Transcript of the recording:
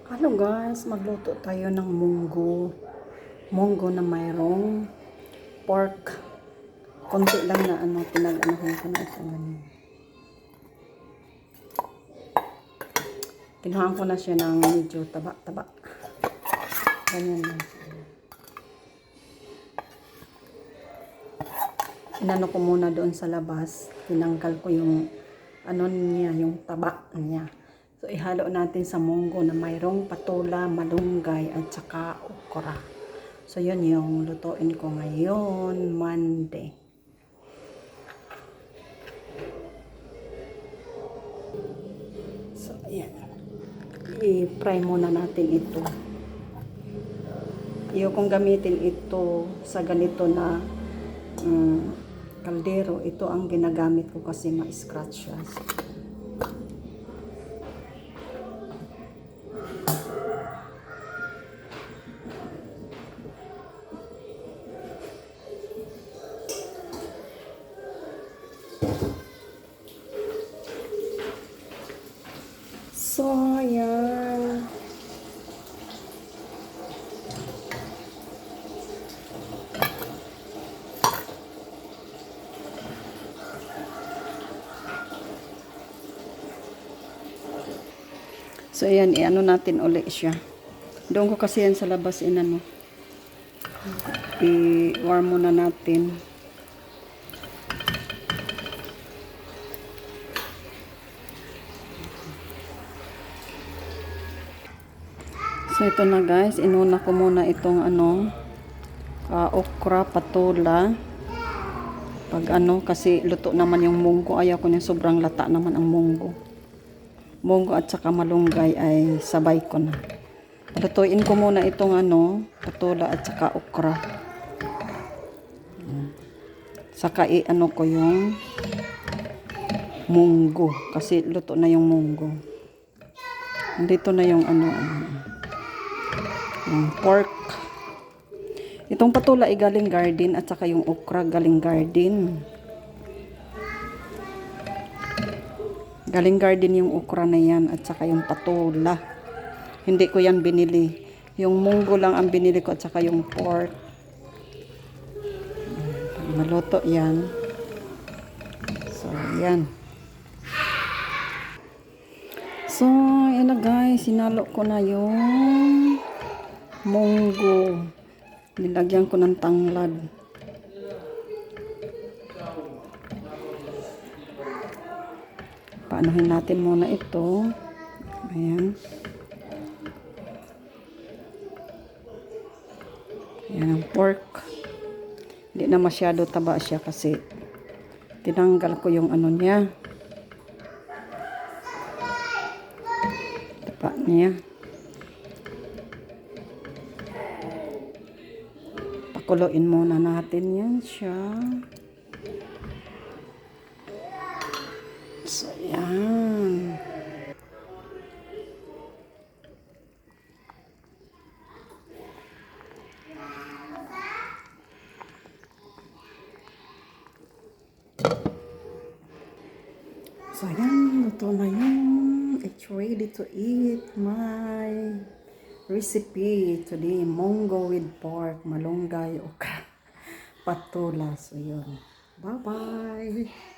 Hello guys, magluto tayo ng munggo. Munggo na mayroong pork. Konti lang na pinag-anahin ko na ito. Kinuhaan ko na siya ng medyo taba-taba. Ganyan lang. Inano ko muna doon sa labas. Tinanggal ko yung niya, yung taba niya. So, ihalo natin sa munggo na mayroong patola, malunggay, at saka okra. So, yun yung lutuin ko ngayon, Monday. So, ayan. I-fry muna natin ito. Kung gamitin ito sa ganito na kaldero, ito ang ginagamit ko kasi ma-scratch siya. So, ayan. So, ayan, i-ano natin ulit siya. Doon ko kasi yan sa labas, i-warm muna natin. So, ito na guys, inuna ko muna itong okra, patola. Kasi luto naman yung munggo. Ayaw ko na sobrang lata naman ang munggo. Munggo at saka malunggay ay sabay ko na. Lutuin ko muna itong patola at saka okra. Saka ko yung munggo. Kasi luto na yung munggo. Dito na yung yung pork. Itong patola ay galing garden at saka yung okra galing garden. Galing garden yung okra na yan at saka yung patola. Hindi ko yan binili. Yung munggo lang ang binili ko at saka yung pork. Maluto yan. So, yan. So, yan na guys. Sinalo ko na yung munggo. Nilagyan ko ng tanglad. Paanohin natin muna ito. Ayan. Ayan ang pork. Hindi na masyado taba siya kasi tinanggal ko yung niya. Taba niya. Pakuloyin muna natin yan siya. So, yan. So, yan. Luto na yun. It's ready to eat my recipe today. Munggo with pork, malunggay, okra, patola. So, yun. Bye-bye.